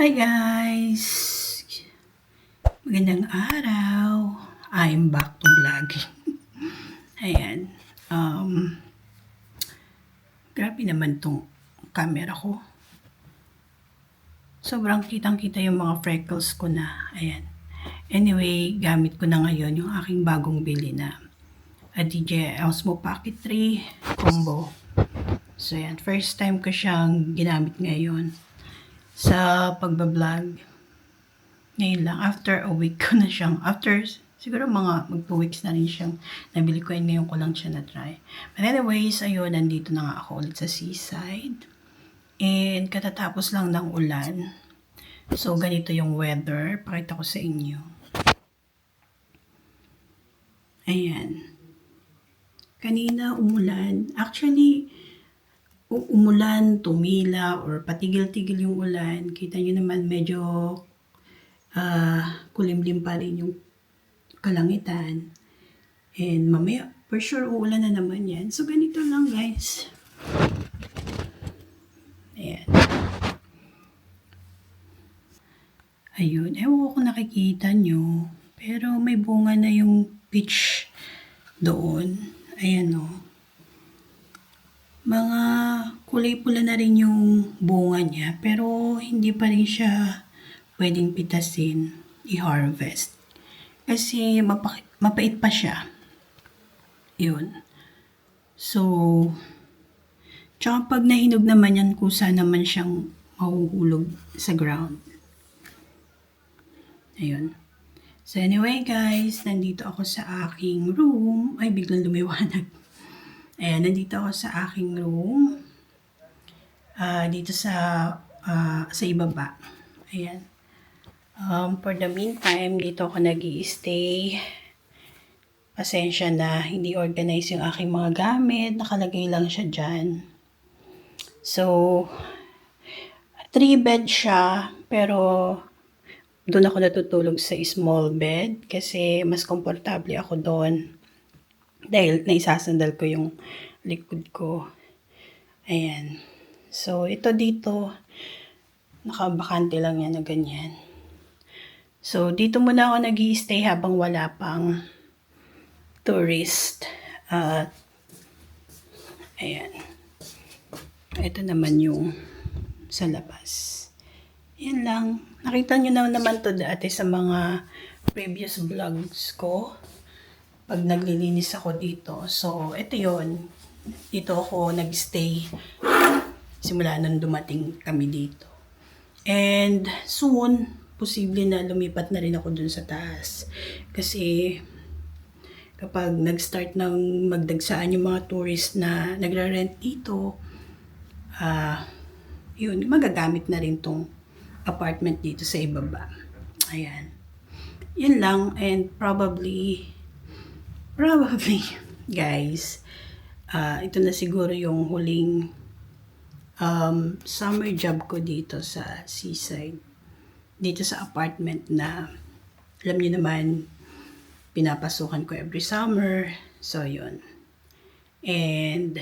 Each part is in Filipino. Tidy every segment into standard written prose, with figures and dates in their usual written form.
Hi guys! Magandang araw! I'm back to vlogging. Ayan. Grabe naman tong camera ko. Sobrang kitang-kita yung mga freckles ko na. Ayan. Anyway, gamit ko na ngayon yung aking bagong bili na DJI Osmo Pocket 3 Combo. So ayan, first time ko siyang ginamit ngayon sa pagbablog. Ngayon lang, after a week ko na siyang, after siguro mga mag 2 weeks na rin siyang nabili ko, and ngayon ko lang siya na-try. But anyways, ayun, nandito na nga ako ulit sa seaside. And katatapos lang ng ulan. So, ganito yung weather. Pakita ko sa inyo. Ayan. Kanina umulan. Actually, umulan, tumila, or patigil-tigil yung ulan. Kita nyo naman medyo kulimlim pa rin yung kalangitan. And mamaya, for sure, uulan na naman yan. So, ganito lang, guys. Ayan. Ayun. Ewan ko kung nakikita nyo. Pero may bunga na yung peach doon. Ayan, o. Mga kulay pula na rin yung bunga niya. Pero hindi pa rin siya pwedeng pitasin, i-harvest. Kasi mapait pa siya. Yun. So, tsaka pag nahinog naman yan, kusa naman siyang mahuhulog sa ground. Ayun. So anyway guys, nandito ako sa aking room. Ay, biglang lumiwanag. Ayan, nandito ako sa aking room. Dito sa ibaba. Ayan. For the meantime, dito ako nag-i-stay. Pasensya na, hindi organize yung aking mga gamit. Nakalagay lang siya dyan. So, 3 bed siya, pero doon ako natutulog sa small bed kasi mas komportable ako doon. Dahil naisasandal ko yung likod ko. Ayan. So, ito dito, nakabakante lang yan na ganyan. So, dito muna ako nag-i-stay habang wala pang tourist. Ayan. Ito naman yung sa labas. Yan lang. Nakita nyo naman to dati sa mga previous vlogs ko. Pag naglilinis ako dito. So, ito yon. Dito ako nag-stay. Simula nang dumating kami dito. And soon, posible na lumipat na rin ako dun sa taas. Kasi kapag nag-start ng magdagsaan yung mga tourist na nagra-rent dito, yun, magagamit na rin tong apartment dito sa ibaba. Ayan. Yun lang, and probably, guys, ito na siguro yung huling summer job ko dito sa seaside. Dito sa apartment na, alam niyo naman, pinapasukan ko every summer. So, yun. And,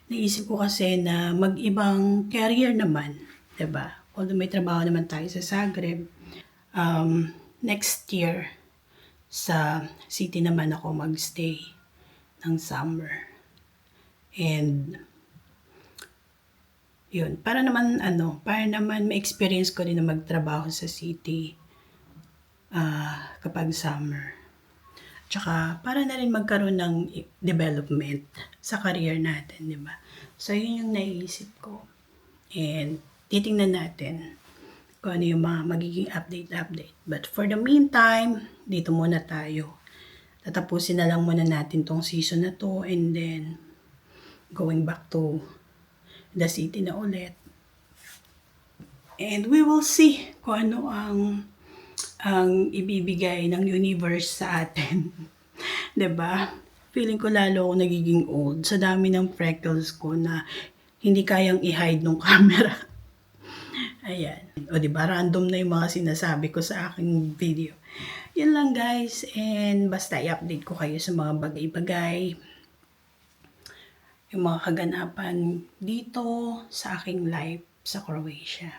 naisip ko kasi na mag-ibang career naman. Diba? Although may trabaho naman tayo sa Zagreb. Next year, sa city naman ako magstay ng summer. And, yun. Para naman ma-experience ko din na magtrabaho sa city kapag summer. Tsaka, para na rin magkaroon ng development sa career natin, di ba? So, yun yung naisip ko. And, titingnan natin kung ano yung mga magiging update. But for the meantime, dito muna tayo. Tatapusin na lang muna natin tong season na to, and then, going back to the city na ulit. And we will see kung ano ang ibibigay ng universe sa atin. 'Di ba? Feeling ko lalo ako nagiging old sa dami ng freckles ko na hindi kayang i-hide ng camera. Ayan. O 'di ba, random na yung mga sinasabi ko sa aking video. Yan lang guys, and basta i-update ko kayo sa mga bagay-bagay. Yung mga kaganapan dito sa aking life sa Croatia.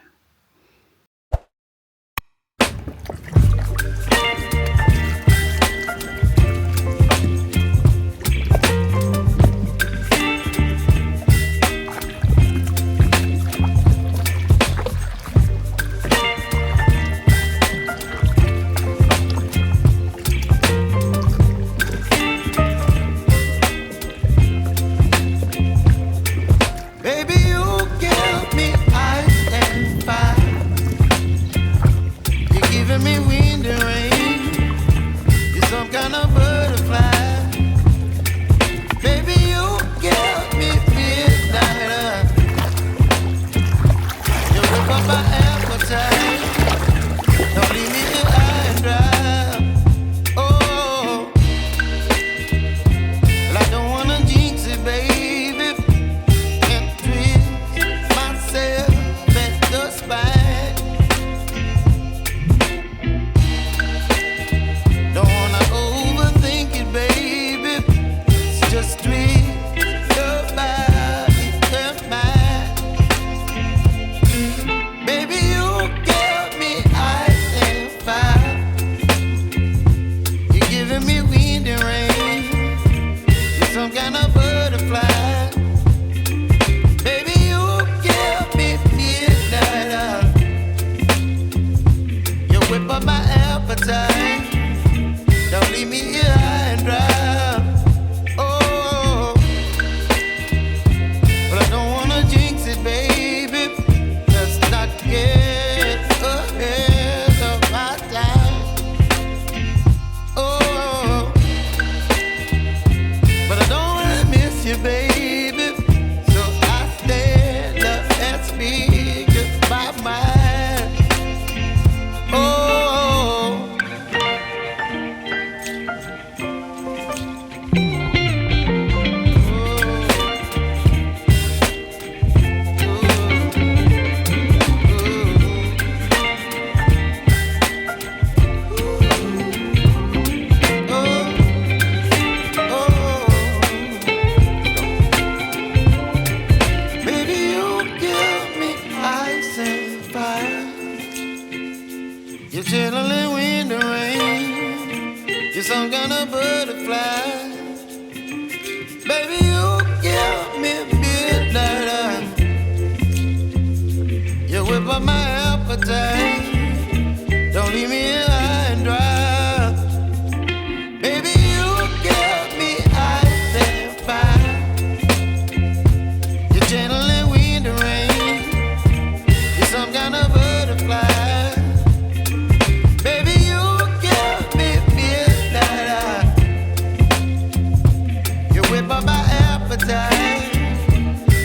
appetite.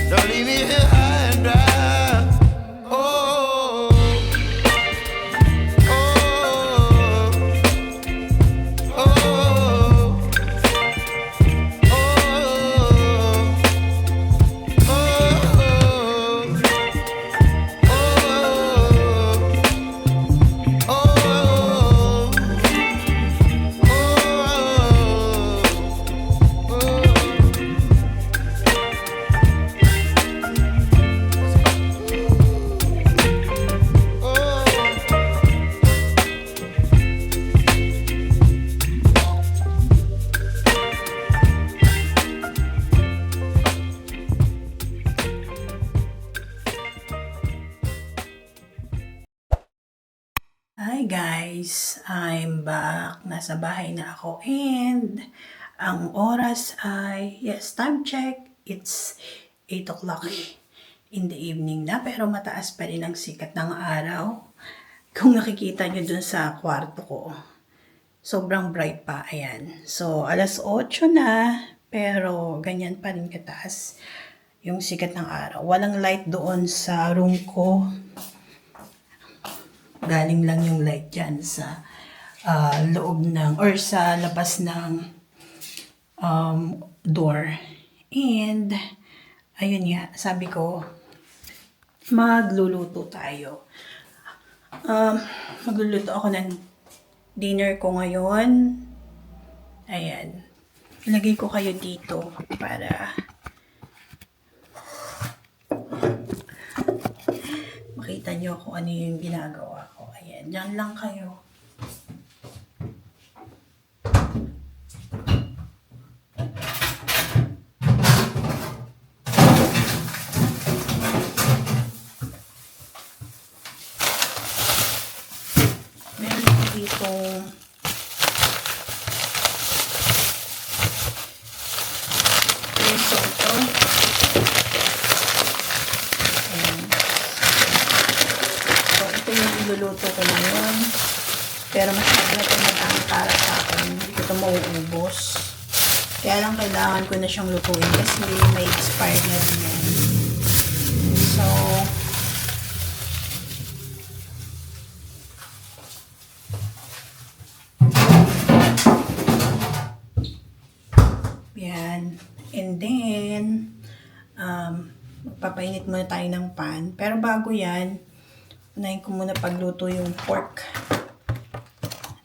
Don't leave me here high and dry. Oh, oh, oh, Hi guys, I'm back. Nasa bahay na ako and ang oras ay, yes, time check, it's 8 o'clock in the evening na pero mataas pa rin ang sikat ng araw. Kung nakikita nyo dun sa kwarto ko, sobrang bright pa, ayan. So, alas 8 na, pero ganyan pa rin kataas yung sikat ng araw. Walang light doon sa room ko. Galing lang yung light dyan sa loob ng, or sa labas ng door. And, ayun nga, sabi ko, magluluto tayo. Magluluto ako ng dinner ko ngayon. Ayan. Ilagay ko kayo dito para makita nyo kung ano yung ginagawa ko. Ayan, dyan lang kayo. Meron ko dito risotto. Iluluto ko na yun. Pero masyado na ito madami para sa akin. Hindi ko ito mauubos. Kaya lang kailangan ko na siyang lutuin kasi may expired na rin yan. So, yan. And then, magpapainit muna tayo ng pan. Pero bago yan, unahin ko muna pagluto yung pork.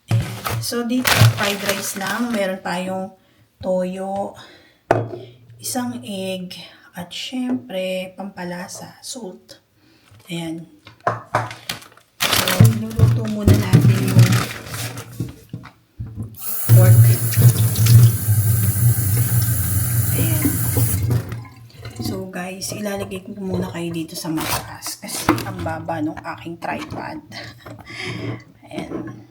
Ayan. So, dito, fried rice lang. Meron tayong toyo, isang egg, at syempre, pampalasa, salt. Ayan. So, niluluto muna natin yung pork. Ayan. So, guys, ilalagay ko muna kayo dito sa mataas kasi ang baba ng aking tripod. Ayan.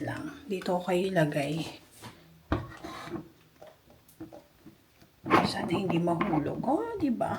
Lang. Dito ko kayo ilagay. Sana hindi mahulog. Oh, diba?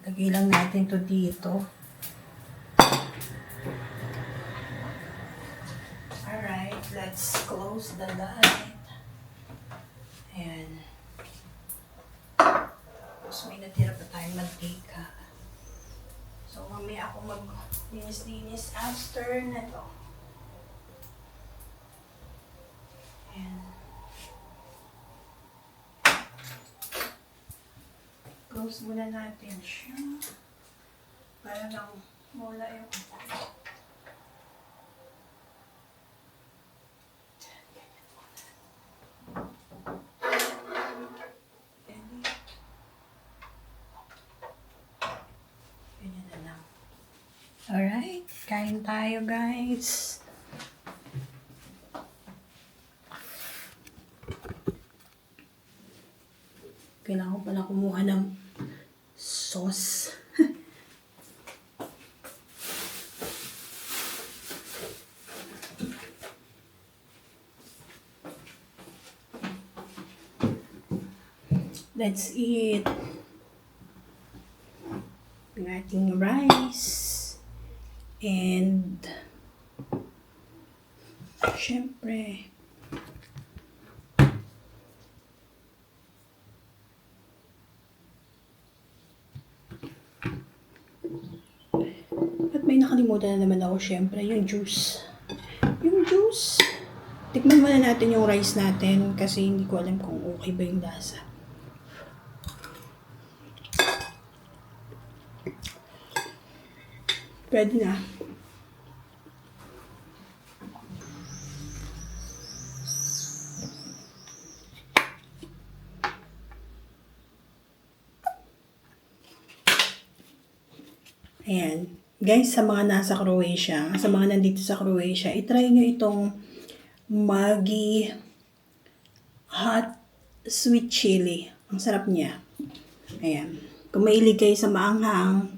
Lagay lang natin to dito. Alright, let's close the light. Ayan. Tapos may natira pa tayong mantika. So, mamaya ako mag-linis-linis after na to. Ayan. Close muna natin siya. Para lang mula yung ganyan na lang. Alright, kain tayo guys. Kailangan ko pala kumuha ng sauce. Let's eat ang ating rice. And syempre at may nakalimutan na naman ako, syempre yung juice. Tikman muna natin yung rice natin kasi hindi ko alam kung okay ba yung lasa. Pwede na. Ayan. Guys, sa mga nasa Croatia, sa mga nandito sa Croatia, itry nyo itong Maggi Hot Sweet Chili. Ang sarap niya. Ayan. Kung mahilig kayo sa maanghang,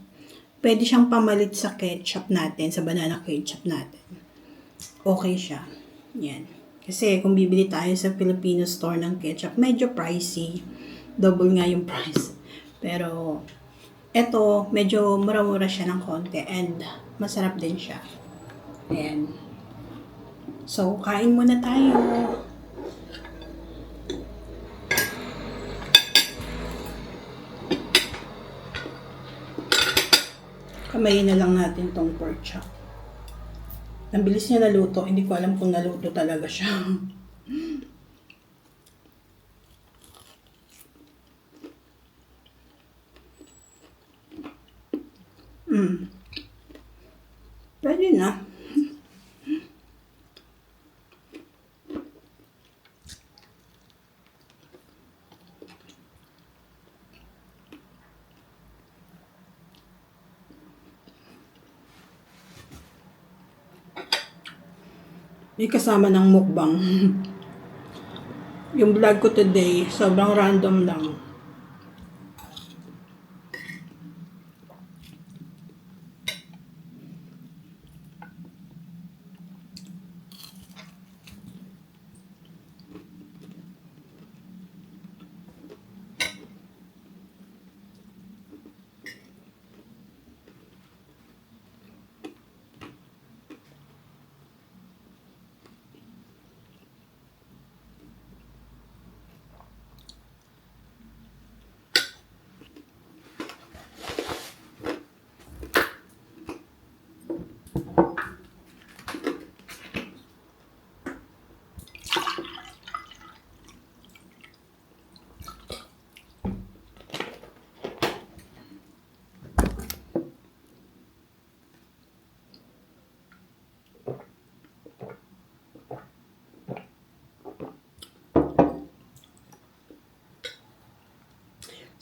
pwede siyang pamalit sa ketchup natin, sa banana ketchup natin. Okay siya. Ayan. Kasi kung bibili tayo sa Filipino store ng ketchup, medyo pricey. Double nga yung price. Pero eto, medyo mura-mura siya ng konti and masarap din siya. Ayan. So, kain muna tayo. Kamayin na lang natin tong pork chop. Ang bilis niya naluto. Hindi ko alam kung naluto talaga siya. Pwede na. May kasama ng mukbang. Yung vlog ko today, sobrang random lang.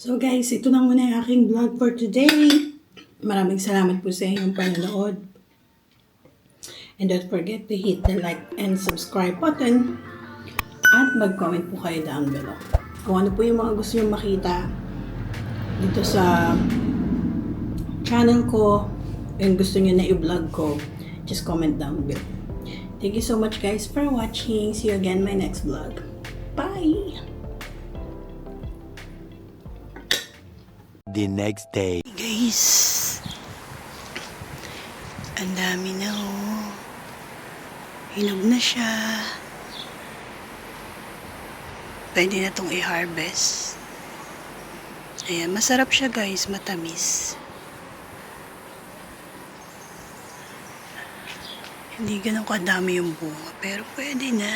So guys, ito na muna yung aking vlog for today. Maraming salamat po sa inyong panonood. And don't forget to hit the like and subscribe button. At mag-comment po kayo down below. Kung ano po yung mga gusto nyo makita dito sa channel ko and gusto nyo na i-vlog ko, just comment down below. Thank you so much guys for watching. See you again in my next vlog. Bye! The next day. Guys, ang dami na oh. Hinog na siya. Pwede na itong i-harvest. Ayan, masarap siya guys, matamis. Hindi ganun kadami yung bunga, pero pwede na.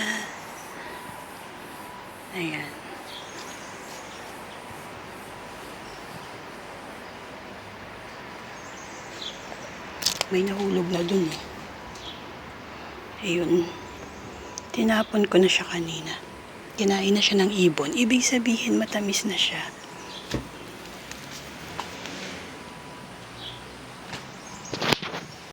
Ayan. May nahulog na dun eh. Ayun. Tinapon ko na siya kanina. Kinain na siya ng ibon. Ibig sabihin matamis na siya.